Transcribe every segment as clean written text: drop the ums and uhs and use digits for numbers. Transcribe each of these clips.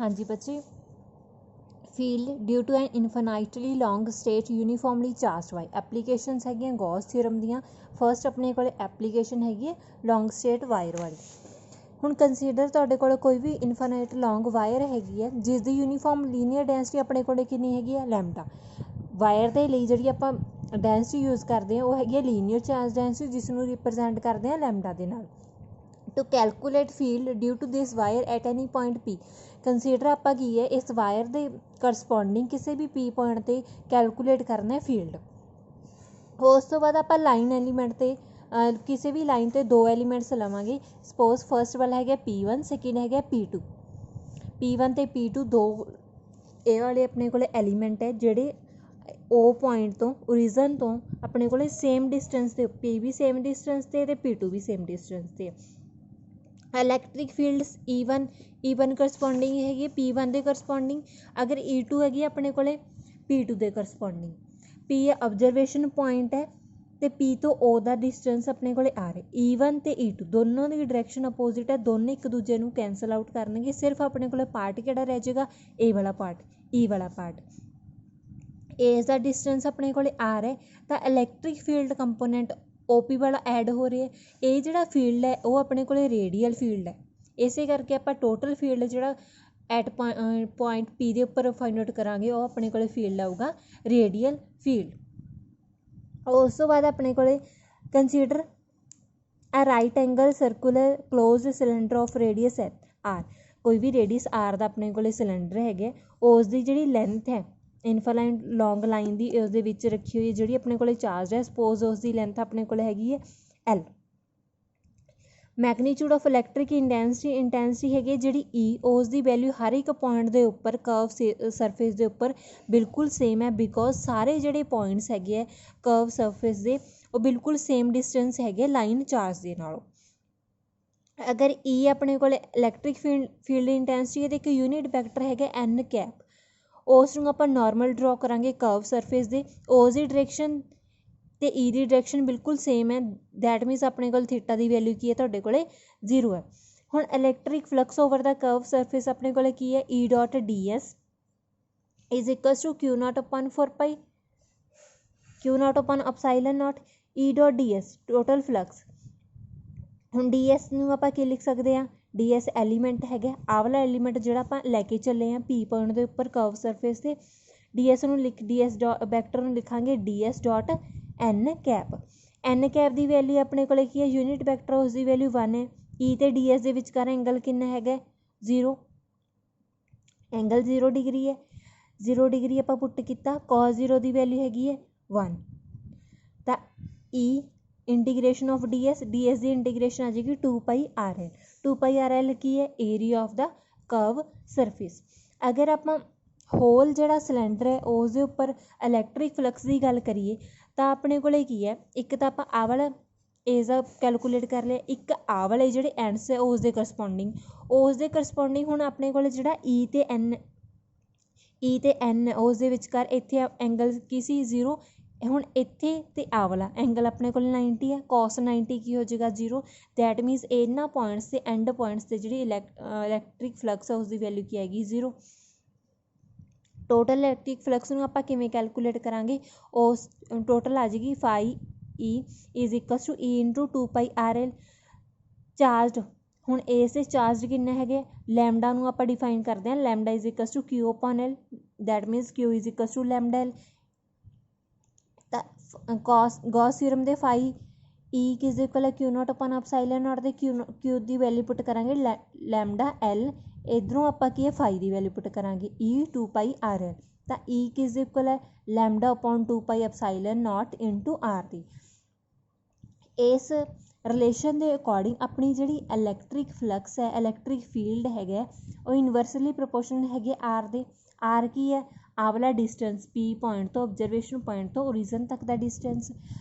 हाँ जी बच्चे, field due to an infinitely long straight uniformly charge by applications है गॉस थ्योरम दियाँ। फर्स्ट अपने को एप्लीकेशन हैगी लॉन्ग स्टेट वायर वाली। ਹੁਣ ਕੰਸੀਡਰ ਤੁਹਾਡੇ ਕੋਲ ਕੋਈ ਵੀ ਇਨਫਾਈਨਾਈਟ ਲੌਂਗ ਵਾਇਰ ਹੈਗੀ ਹੈ ਜਿਸ ਦੀ ਯੂਨੀਫਾਰਮ ਲੀਨੀਅਰ ਡੈਂਸਿਟੀ ਆਪਣੇ ਕੋਲ ਕਿੰਨੀ ਹੈਗੀ ਹੈ ਲੈਮਡਾ। ਵਾਇਰ ਦੇ ਲਈ ਜਿਹੜੀ ਆਪਾਂ ਡੈਂਸਿਟੀ ਯੂਜ਼ ਕਰਦੇ ਹਾਂ ਉਹ ਹੈਗੀ ਹੈ ਲੀਨੀਅਰ ਚਾਰਜ ਡੈਂਸਿਟੀ ਜਿਸ ਨੂੰ ਰਿਪਰੈਜ਼ੈਂਟ ਕਰਦੇ ਹਾਂ ਲੈਮਡਾ ਦੇ ਨਾਲ। To calculate field due to this wire at any point P. Consider ਆਪਾਂ ਕੀ ਹੈ ਇਸ ਵਾਇਰ ਦੇ ਕਰਸਪੋਂਡਿੰਗ ਕਿਸੇ ਵੀ ਪੀ ਪੁਆਇੰਟ 'ਤੇ ਕੈਲਕੂਲੇਟ ਕਰਨਾ ਫੀਲਡ। ਉਸ ਤੋਂ ਬਾਅਦ ਆਪਾਂ ਲਾਈਨ ਐਲੀਮੈਂਟ 'ਤੇ ਕਿਸੇ ਵੀ ਲਾਈਨ 'ਤੇ ਦੋ ਐਲੀਮੈਂਟਸ ਲਵਾਂਗੇ। ਸਪੋਜ਼ ਫਸਟ ਵਾਲਾ ਹੈਗਾ P1, ਸੈਕਿੰਡ ਹੈਗਾ P2। P1 ਅਤੇ P2 ਦੋ ਇਹ ਵਾਲੇ ਆਪਣੇ ਕੋਲ ਐਲੀਮੈਂਟ ਹੈ ਜਿਹੜੇ O ਪੁਆਇੰਟ ਤੋਂ ਓਰੀਜਨ ਤੋਂ ਆਪਣੇ ਕੋਲ ਸੇਮ ਡਿਸਟੈਂਸ 'ਤੇ P ਵੀ ਸੇਮ ਡਿਸਟੈਂਸ 'ਤੇ ਅਤੇ P2 ਵੀ ਸੇਮ ਡਿਸਟੈਂਸ 'ਤੇ। ਇਲੈਕਟ੍ਰਿਕ ਫੀਲਡਸ E1 ਕਰਸਪੋਂਡਿੰਗ ਹੈਗੀ P1 ਦੇ ਕਰਸਪੋਂਡਿੰਗ। ਅਗਰ E2 ਹੈਗੀ ਆਪਣੇ ਕੋਲ P2 ਦੇ ਕਰਸਪੋਂਡਿੰਗ। P ਅਬਜ਼ਰਵੇਸ਼ਨ ਪੁਆਇੰਟ ਹੈ ਅਤੇ P ਤੋਂ O ਦਾ ਡਿਸਟੈਂਸ ਆਪਣੇ ਕੋਲ ਆ ਰਿਹਾ। E1 ਅਤੇ E2 ਦੋਨੋਂ ਦੀ ਡਾਇਰੈਕਸ਼ਨ ਅਪੋਜ਼ਿਟ ਹੈ, ਦੋਨੇ ਇੱਕ ਦੂਜੇ ਨੂੰ ਕੈਂਸਲ ਆਊਟ ਕਰਨਗੇ। ਸਿਰਫ ਆਪਣੇ ਕੋਲ ਪਾਰਟ ਕਿਹੜਾ ਰਹਿ ਜਾਏਗਾ E ਵਾਲਾ ਪਾਰਟ। ਇਸ ਦਾ ਡਿਸਟੈਂਸ ਆਪਣੇ ਕੋਲ ਆ ਰਿਹਾ ਤਾਂ ਇਲੈਕਟ੍ਰਿਕ ਫੀਲਡ ਕੰਪੋਨੈਂਟ OP ਵਾਲਾ ਐਡ ਹੋ ਰਿਹਾ। ਇਹ ਜਿਹੜਾ ਫੀਲਡ ਹੈ ਉਹ ਆਪਣੇ ਕੋਲ ਰੇਡੀਅਲ ਫੀਲਡ ਹੈ। ਇਸੇ ਕਰਕੇ ਆਪਾਂ ਟੋਟਲ ਫੀਲਡ ਜਿਹੜਾ ਐਟ ਪੁਆਇੰਟ P ਦੇ ਉੱਪਰ ਫਾਈਂਡ ਆਊਟ ਕਰਾਂਗੇ ਉਹ ਆਪਣੇ ਕੋਲ ਫੀਲਡ ਆਊਗਾ ਰੇਡੀਅਲ ਫੀਲਡ। ਉਸ ਤੋਂ ਬਾਅਦ ਆਪਣੇ ਕੋਲ ਕੰਸੀਡਰ ਆ right angle circular close cylinder of radius R। ਕੋਈ ਵੀ ਰੇਡੀਅਸ R ਦਾ ਆਪਣੇ ਕੋਲ ਸਿਲੰਡਰ ਹੈਗੇ ਉਸ ਦੀ ਜਿਹੜੀ ਲੈਂਥ ਹੈ ਇਨਫਾਈਨਾਈਟ ਲੌਂਗ ਲਾਈਨ ਦੀ ਉਸ ਦੇ ਵਿੱਚ ਰੱਖੀ ਹੋਈ ਜਿਹੜੀ ਆਪਣੇ ਕੋਲ ਚਾਰਜ ਹੈ। ਸਪੋਜ਼ ਉਸ ਦੀ ਲੈਂਥ ਆਪਣੇ ਕੋਲ ਹੈਗੀ ਹੈ L। ਮੈਗਨੀਚਿਊਡ ਆਫ ਇਲੈਕਟ੍ਰਿਕ ਇੰਟੈਂਸਿਟੀ ਹੈਗੀ ਜਿਹੜੀ E ਉਸ ਦੀ ਵੈਲਿਊ ਹਰ ਇੱਕ ਪੁਆਇੰਟ ਦੇ ਉੱਪਰ ਕਰਵ ਸਰਫੇਸ ਦੇ ਉੱਪਰ ਬਿਲਕੁਲ ਸੇਮ ਹੈ ਬਿਕੋਜ਼ ਸਾਰੇ ਜਿਹੜੇ ਪੁਆਇੰਟਸ ਹੈਗੇ ਹੈ ਕਰਵ ਸਰਫੇਸ ਦੇ ਉਹ ਬਿਲਕੁਲ ਸੇਮ ਡਿਸਟੈਂਸ ਹੈਗੇ ਲਾਈਨ ਚਾਰਜ ਦੇ ਨਾਲੋਂ। ਅਗਰ E ਆਪਣੇ ਕੋਲ ਇਲੈਕਟ੍ਰਿਕ ਫੀਲਡ ਇੰਟੈਂਸਿਟੀ ਦੇ ਇੱਕ ਯੂਨਿਟ ਵੈਕਟਰ ਹੈਗਾ N ਕੈਪ। ਉਸ ਨੂੰ ਆਪਾਂ ਨਾਰਮਲ ਡਰੋ ਕਰਾਂਗੇ ਕਰਵ ਸਰਫੇਸ ਦੇ। ਉਸ ਦੀ ਡਾਇਰੈਕਸ਼ਨ ਅਤੇ E ਦੀ ਡਾਇਰੈਕਸ਼ਨ ਬਿਲਕੁਲ ਸੇਮ ਹੈ। ਦੈਟ ਮੀਨਸ ਆਪਣੇ ਕੋਲ ਥੀਟਾ ਦੀ ਵੈਲਿਊ ਕੀ ਹੈ ਤੁਹਾਡੇ ਕੋਲ 0 ਹੈ। ਹੁਣ electric flux over the curve surface ਆਪਣੇ ਕੋਲ ਕੀ ਹੈ E dot DS is equals to Q0 upon 4π Q0 upon epsilon naught E dot DS total flux. ਹੁਣ DS ਨੂੰ ਆਪਾਂ ਕੀ ਲਿਖ ਸਕਦੇ ਹਾਂ DS ਐਲੀਮੈਂਟ ਹੈਗਾ ਆਹ ਵਾਲਾ ਐਲੀਮੈਂਟ ਜਿਹੜਾ ਆਪਾਂ ਲੈ ਕੇ ਚੱਲੇ ਹਾਂ P ਪੁਆਇੰਟ ਦੇ ਉੱਪਰ ਕਰਵ ਸਰਫੇਸ 'ਤੇ। DS ਵੈਕਟਰ ਨੂੰ ਲਿਖਾਂਗੇ DS ਡੋਟ N ਕੈਪ ਦੀ ਵੈਲਿਊ ਆਪਣੇ ਕੋਲ ਕੀ ਹੈ ਯੂਨਿਟ ਵੈਕਟਰ ਉਸ ਦੀ ਵੈਲਿਊ 1 ਹੈ। E ਅਤੇ DS ਦੇ ਵਿਚਕਾਰ ਐਂਗਲ ਕਿੰਨਾ ਹੈਗਾ 0 ਐਂਗਲ 0 ਡਿਗਰੀ ਹੈ। 0 ਡਿਗਰੀ ਆਪਾਂ ਪੁੱਟ ਕੀਤਾ cos 0 ਦੀ ਵੈਲਿਊ ਹੈਗੀ ਹੈ 1 ਤਾਂ E integration of DS the integration ਆ ਜਾਏਗੀ 2πRL 2πRL ਕੀ ਹੈ area of the curve surface. ਅਗਰ ਆਪਾਂ ਹੋਲ ਜਿਹੜਾ ਸਿਲੰਡਰ ਹੈ ਉਸ ਦੇ ਉੱਪਰ ਇਲੈਕਟ੍ਰਿਕ ਫਲਕਸ ਦੀ ਗੱਲ ਕਰੀਏ ਤਾਂ ਆਪਣੇ ਕੋਲ ਕੀ ਹੈ ਇੱਕ ਤਾਂ ਆਪਾਂ ਆਹ ਵਾਲਾ ਇਸ ਦਾ ਕੈਲਕੂਲੇਟ ਕਰ ਲਿਆ। ਇੱਕ ਆਹ ਵਾਲੇ ਜਿਹੜੇ ਐਂਡਸ ਹੈ ਉਸ ਦੇ ਕਰਸਪੋਂਡਿੰਗ ਹੁਣ ਆਪਣੇ ਕੋਲ ਜਿਹੜਾ E ਅਤੇ N ਉਸ ਦੇ ਵਿਚਕਾਰ ਇੱਥੇ ਐਂਗਲ ਕੀ ਸੀ 0। ਹੁਣ ਇੱਥੇ ਅਤੇ ਆਹ ਵਾਲਾ ਐਂਗਲ ਆਪਣੇ ਕੋਲ 90 ਹੈ। cos 90 ਕੀ ਹੋ ਜਾਏਗਾ 0। ਦੈਟ ਮੀਨਸ ਇਹਨਾਂ ਪੁਆਇੰਟਸ 'ਤੇ ਐਂਡ ਪੁਆਇੰਟਸ 'ਤੇ ਜਿਹੜੀ ਇਲੈਕਟ੍ਰਿਕ ਫਲਕਸ ਹੈ ਉਸ ਦੀ ਵੈਲਿਊ ਕੀ ਆਏਗੀ 0। ਟੋਟਲ ਇਲੈਕਟ੍ਰਿਕ ਫਲਕਸ ਨੂੰ ਆਪਾਂ ਕਿਵੇਂ ਕੈਲਕੂਲੇਟ ਕਰਾਂਗੇ ਉਸ ਟੋਟਲ ਆ ਜਾਏਗੀ φE is equals to E into 2πRL। Charge ਹੁਣ ਇਸ ਦੇ ਚਾਰਜ ਕਿੰਨੇ ਹੈਗੇ ਲੈਮਡਾ ਨੂੰ ਆਪਾਂ ਡਿਫਾਈਨ ਕਰਦੇ ਹਾਂ lambda is equals to Q upon L that means Q is equals to lambda L। ਤਾਂ ਗੌਸ ਥਿਊਰਮ ਦੇ φE ਕਿਸ ਦੇ ਇਕੁਅਲ ਹੈ Q0 ਅਪਨ ਐਪਸਾਈਲਨ ਨੋਟ ਦੇ Q ਦੀ ਵੈਲਿਊ ਪੁੱਟ ਕਰਾਂਗੇ ਲੈਮਡਾ L। ਇੱਧਰੋਂ ਆਪਾਂ ਕੀ ਹੈ φ ਦੀ ਵੈਲਿਊ ਪੁੱਟ ਕਰਾਂਗੇ E 2πRL ਤਾਂ E ਕਿਸ ਦੇ ਇਕੁਅਲ ਹੈ lambda upon 2π epsilon naught into R ਦੀ। ਇਸ ਰਿਲੇਸ਼ਨ ਦੇ ਅਕੋਰਡਿੰਗ ਆਪਣੀ ਜਿਹੜੀ ਇਲੈਕਟ੍ਰਿਕ ਫਲਕਸ ਹੈ ਇਲੈਕਟ੍ਰਿਕ ਫੀਲਡ ਹੈਗਾ ਉਹ ਇਨਵਰਸਲੀ ਪ੍ਰੋਪੋਰਸ਼ਨਲ ਹੈਗੇ R ਦੇ। R ਕੀ ਹੈ ਆਹ ਵਾਲਾ ਡਿਸਟੈਂਸ P ਪੁਆਇੰਟ ਤੋਂ ਅਬਜ਼ਰਵੇਸ਼ਨ ਪੁਆਇੰਟ ਤੋਂ ਓਰੀਜਨ ਤੱਕ ਦਾ ਡਿਸਟੈਂਸ।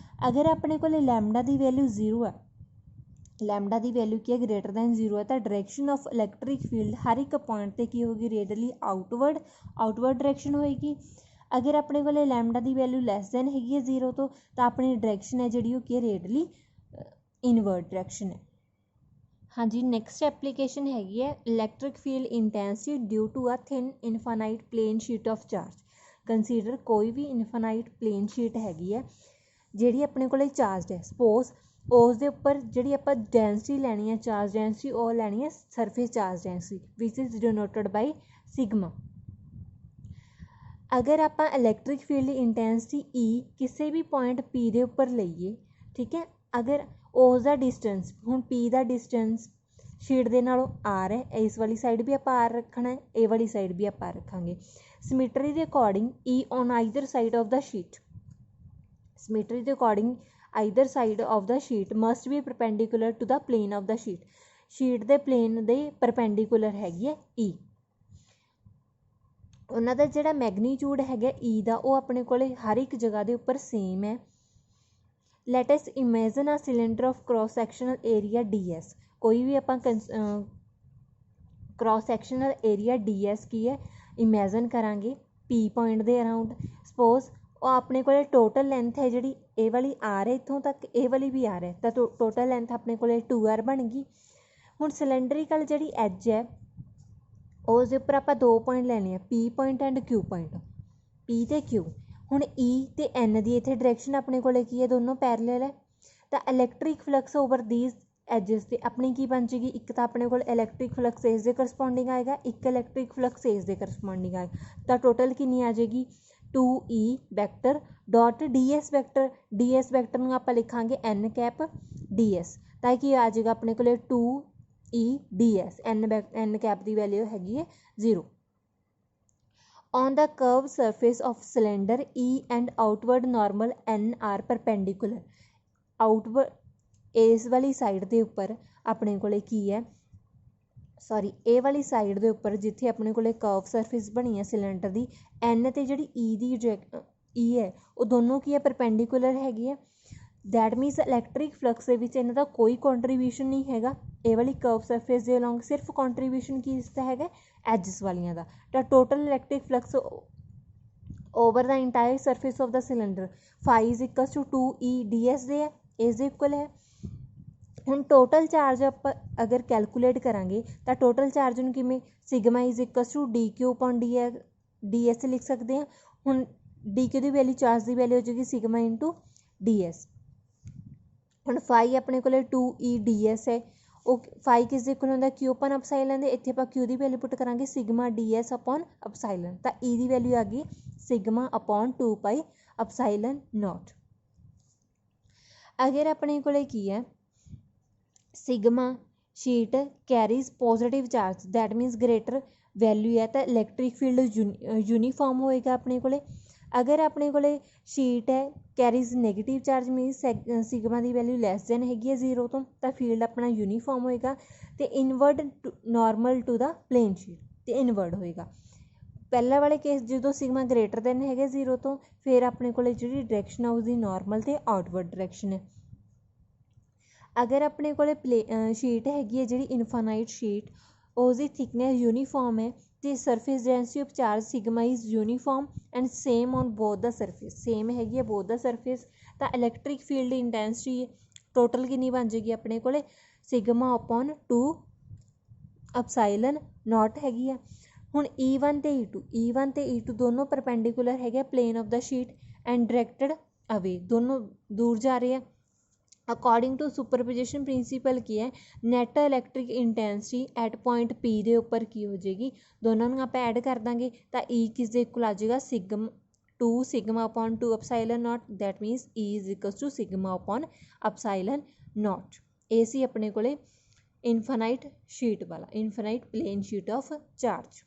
ਅਗਰ ਆਪਣੇ ਕੋਲ ਲੈਮਡਾ ਦੀ ਵੈਲਿਊ 0 ਹੈ ਲੈਮਡਾ ਦੀ ਵੈਲਿਊ ਕੀ ਹੈ ਗ੍ਰੇਟਰ ਦੈਨ 0 ਹੈ ਤਾਂ ਡਾਇਰੈਕਸ਼ਨ ਆਫ ਇਲੈਕਟ੍ਰਿਕ ਫੀਲਡ ਹਰ ਇੱਕ ਪੁਆਇੰਟ 'ਤੇ ਕੀ ਹੋਊਗੀ ਰੇਡੀਅਲੀ ਆਊਟਵਰਡ ਡਾਇਰੈਕਸ਼ਨ ਹੋਏਗੀ। ਅਗਰ ਆਪਣੇ ਕੋਲ ਲੈਮਡਾ ਦੀ ਵੈਲਿਊ ਲੈਸ ਦੈਨ ਹੈਗੀ ਹੈ 0 ਤੋਂ ਤਾਂ ਆਪਣੀ ਡਾਇਰੈਕਸ਼ਨ ਹੈ ਜਿਹੜੀ ਉਹ ਕੀ ਹੈ ਰੇਡੀਅਲੀ ਇਨਵਰਡ ਡਾਇਰੈਕਸ਼ਨ ਹੈ। हाँ जी, नैक्सट एप्लीकेशन हैगी है electric field intensity due to a thin infinite plane sheet of charge. Consider कोई भी इनफाइनाइट प्लेन शीट हैगी है ਜਿਹੜੀ ਆਪਣੇ ਕੋਲੇ ਚਾਰਜ ਹੈ, ਸਪੋਜ਼ ਉਸ ਦੇ ਉੱਪਰ ਜਿਹੜੀ ਆਪਾਂ ਡੈਂਸਿਟੀ ਲੈਣੀ ਹੈ, ਚਾਰਜ ਡੈਂਸਿਟੀ, ਉਹ ਲੈਣੀ ਹੈ ਸਰਫੇਸ ਚਾਰਜ ਡੈਂਸਿਟੀ ਵਿਚ ਇਜ਼ ਡਿਨੋਟਡ ਬਾਈ ਸਿਗਮਾ। ਅਗਰ ਆਪਾਂ ਇਲੈਕਟ੍ਰਿਕ ਫੀਲਡ ਇੰਟੈਂਸਿਟੀ E ਕਿਸੇ ਵੀ ਪੁਆਇੰਟ P ਦੇ ਉੱਪਰ ਲਈਏ, ਠੀਕ ਹੈ, ਅਗਰ ਉਸ ਦਾ ਡਿਸਟੈਂਸ, ਹੁਣ P ਦਾ ਡਿਸਟੈਂਸ ਸ਼ੀਟ ਦੇ ਨਾਲੋਂ R ਹੈ, ਇਸ ਵਾਲੀ ਸਾਈਡ ਵੀ ਆਪਾਂ R ਰੱਖਣਾ ਹੈ, ਇਹ ਵਾਲੀ ਸਾਈਡ ਵੀ ਆਪਾਂ ਰੱਖਾਂਗੇ। ਸਿਮੈਟਰੀ ਦੇ according E on either side of the sheet, symmetry ਦੇ according either side of the sheet must be perpendicular to the plane of the sheet. Sheet ਦੇ ਪਲੇਨ ਦੇ ਪਰਪੈਂਡੀਕੂਲਰ ਹੈਗੀ ਹੈ E। ਉਹਨਾਂ ਦਾ ਜਿਹੜਾ ਮੈਗਨੀਚਿਊਡ ਹੈਗਾ E ਦਾ, ਉਹ ਆਪਣੇ ਕੋਲੇ ਹਰ ਇੱਕ ਜਗ੍ਹਾ ਦੇ ਉੱਪਰ ਸੇਮ ਹੈ। Let us imagine a cylinder of cross sectional area DS। ਕੋਈ ਵੀ ਆਪਾਂ ਕ੍ਰੋਸ ਸੈਕਸ਼ਨਲ ਏਰੀਆ DS ਕੀ ਹੈ ਇਮੇਜਨ ਕਰਾਂਗੇ P ਪੁਆਇੰਟ ਦੇ ਅਰਾਊਂਡ। ਸਪੋਜ਼ ਉਹ ਆਪਣੇ ਕੋਲੇ ਟੋਟਲ ਲੈਂਥ ਹੈ ਜਿਹੜੀ ਇਹ ਵਾਲੀ R ਹੈ, ਇੱਥੋਂ ਤੱਕ ਇਹ ਵਾਲੀ ਵੀ R ਹੈ, ਤਾਂ ਟੋਟਲ ਲੈਂਥ ਆਪਣੇ ਕੋਲੇ 2R ਬਣ ਗਈ। ਹੁਣ ਸਿਲੰਡਰੀਕਲ ਜਿਹੜੀ ਐਜ ਹੈ ਉਸ ਦੇ ਉੱਪਰ ਆਪਾਂ 2 ਪੁਆਇੰਟ ਲੈਣੇ ਆ, P point and Q point, P ਤੇ Q। ਹੁਣ E ਤੇ N ਦੀ ਇੱਥੇ ਡਾਇਰੈਕਸ਼ਨ ਆਪਣੇ ਕੋਲੇ ਕੀ ਹੈ, ਦੋਨੋਂ ਪੈਰਲਲ ਹੈ, ਤਾਂ electric flux over these edges ਤੇ ਆਪਣੀ ਕੀ ਬਣ ਜਾਏਗੀ, ਇੱਕ ਤਾਂ ਆਪਣੇ ਕੋਲ ਇਲੈਕਟ੍ਰਿਕ ਫਲਕਸ ਇਸ ਦੇ ਕਰਸਪੋਂਡਿੰਗ ਆਏਗਾ, ਇੱਕ ਇਲੈਕਟ੍ਰਿਕ ਫਲਕਸ ਇਸ ਦੇ ਕਰਸਪੋਂਡਿੰਗ ਆਏਗਾ, ਤਾਂ ਟੋਟਲ ਕਿੰਨੀ ਆ ਜਾਏਗੀ 2E vector dot DS vector. DS vector ਨੂੰ ਆਪਾਂ ਲਿਖਾਂਗੇ N ਕੈਪ DS, ਤਾਂ ਕੀ ਆ ਜਾਏਗਾ ਆਪਣੇ ਕੋਲੇ 2E DS। N ਕੈਪ ਦੀ ਵੈਲਿਊ ਹੈਗੀ ਹੈ 0। On the curved surface of cylinder E and outward normal N are perpendicular। Outward ਇਸ ਵਾਲੀ ਸਾਈਡ ਦੇ ਉੱਪਰ ਆਪਣੇ ਕੋਲੇ ਕੀ ਹੈ, ਸੌਰੀ ਇਹ ਵਾਲੀ ਸਾਈਡ ਦੇ ਉੱਪਰ ਜਿੱਥੇ ਆਪਣੇ ਕੋਲੇ ਕਰਵ ਸਰਫੇਸ ਬਣੀ ਹੈ ਸਿਲੰਡਰ ਦੀ, N ਤੇ ਜਿਹੜੀ E ਦੀ E ਹੈ ਉਹ ਦੋਨੋਂ ਕੀ ਹੈ ਪਰਪੈਂਡੀਕੂਲਰ ਹੈਗੀ ਹੈ। ਦੈਟ ਮੀਨਸ ਇਲੈਕਟ੍ਰਿਕ ਫਲਕਸ ਦੇ ਵਿੱਚ ਇਹਨਾਂ ਦਾ ਕੋਈ ਕੰਟਰੀਬਿਊਸ਼ਨ ਨਹੀਂ ਹੈਗਾ, ਇਹ ਵਾਲੀ ਕਰਵ ਸਰਫੇਸ ਦੇ ਅਲੋਂਗ ਸਿਰਫ ਕੰਟਰੀਬਿਊਸ਼ਨ ਕਿਸ ਦਾ ਹੈਗਾ, ਐਜਸ ਵਾਲੀਆਂ ਦਾ। ਤਾਂ total electric flux over the entire surface of the cylinder φ is equals to 2E DS ਦੇ ਹੈ, ਇਸ ਦੇ ਇਕੁਅਲ ਹੈ। ਹੁਣ ਟੋਟਲ ਚਾਰਜ ਆਪਾਂ ਅਗਰ ਕੈਲਕੂਲੇਟ ਕਰਾਂਗੇ ਤਾਂ ਟੋਟਲ ਚਾਰਜ ਨੂੰ ਕਿਵੇਂ, sigma is equals to DQ upon DS ਲਿਖ ਸਕਦੇ ਹਾਂ। ਹੁਣ DQ ਦੀ ਵੈਲਿਊ, ਚਾਰਜ ਦੀ ਵੈਲਿਊ ਹੋ ਜਾਏਗੀ ਸਿਗਮਾ ਇੰਟੂ DS। ਹੁਣ φ ਆਪਣੇ ਕੋਲੇ 2E DS ਹੈ, ਉਹ φ ਕਿਸ ਦੇ ਇਕੁਅਲ ਹੁੰਦਾ, Q ਅਪਨ ਅਪਸਾਈਲਨ ਦੇ। ਇੱਥੇ ਆਪਾਂ Q ਦੀ ਵੈਲਿਊ ਪੁੱਟ ਕਰਾਂਗੇ ਸਿਗਮਾ DS ਅਪੋਨ ਅਪਸਾਈਲਨ, ਤਾਂ E ਦੀ ਵੈਲਿਊ ਆ ਗਈ ਸਿਗਮਾ ਅਪੋਨ 2π ਅਪਸਾਈਲਨ ਨੋਟ। ਅਗਰ ਆਪਣੇ ਕੋਲੇ ਕੀ ਹੈ, sigma sheet carries positive charge, that means greater value ਹੈ, ਤਾਂ ਇਲੈਕਟ੍ਰਿਕ ਫੀਲਡ ਯੂਨੀਫਾਰਮ ਹੋਏਗਾ ਆਪਣੇ ਕੋਲੇ। ਅਗਰ ਆਪਣੇ ਕੋਲੇ ਸ਼ੀਟ ਹੈ carries negative charge, means sigma ਦੀ ਵੈਲਿਊ ਲੈਸ ਦੈਨ ਹੈਗੀ ਹੈ 0 ਤੋਂ, ਤਾਂ ਫੀਲਡ ਆਪਣਾ ਯੂਨੀਫਾਰਮ ਹੋਏਗਾ। ਅਤੇ inward normal to the plane sheet, ਅਤੇ ਇਨਵਰਡ ਹੋਏਗਾ। ਪਹਿਲਾਂ ਵਾਲੇ ਕੇਸ ਜਦੋਂ ਸਿਗਮਾ ਗ੍ਰੇਟਰ ਦੈਨ ਹੈਗੇ 0 ਤੋਂ, ਫਿਰ ਆਪਣੇ ਕੋਲੇ ਜਿਹੜੀ ਡਾਇਰੈਕਸ਼ਨ ਆ ਉਸਦੀ ਨੋਰਮਲ ਅਤੇ ਆਊਟਵਰਡ ਡਾਇਰੈਕਸ਼ਨ ਹੈ। ਅਗਰ ਆਪਣੇ ਕੋਲੇ ਸ਼ੀਟ ਹੈਗੀ ਹੈ ਜਿਹੜੀ ਇਨਫਾਨਾਈਟ ਸ਼ੀਟ, ਉਸਦੀ ਥਿਕਨੈਸ ਯੂਨੀਫਾਰਮ ਹੈ ਅਤੇ surface density of charge sigma is uniform and same on both the surface, same ਹੈਗੀ ਹੈ ਬੋਥ ਦਾ ਸਰਫੇਸ, ਤਾਂ ਇਲੈਕਟ੍ਰਿਕ ਫੀਲਡ ਇੰਟੈਂਸਿਟੀ ਟੋਟਲ ਕਿੰਨੀ ਬਣ ਜਾਏਗੀ ਆਪਣੇ ਕੋਲੇ, ਸਿਗਮਾ ਅਪੋਨ 2 ਅਪਸਾਈਲਨ ਨੋਟ ਹੈਗੀ ਆ। ਹੁਣ E1 ਤੇ E2 ਦੋਨੋਂ ਪਰਪੈਂਡੀਕੂਲਰ ਹੈਗੇ plane of the sheet and directed away, ਦੋਨੋਂ ਦੂਰ ਜਾ ਰਹੇ ਆ। ਅਕੋਰਡਿੰਗ ਟੂ ਸੁਪਰਪੋਜੀਸ਼ਨ ਪ੍ਰਿੰਸੀਪਲ ਕੀ ਹੈ, net electric intensity at point P ਦੇ ਉੱਪਰ ਕੀ ਹੋ ਜਾਏਗੀ, ਦੋਨਾਂ ਨੂੰ ਆਪਾਂ ਐਡ ਕਰ ਦਾਂਗੇ, ਤਾਂ E ਕਿਸ ਦੇ ਇਕੁਅਲ ਆ ਜਾਏਗਾ, to sigma upon 2 epsilon naught, that means E is equal to sigma upon epsilon naught. ਇਹ ਸੀ ਆਪਣੇ ਕੋਲੇ ਇਨਫਾਨਾਈਟ ਸ਼ੀਟ ਵਾਲਾ, infinite plane sheet of charge.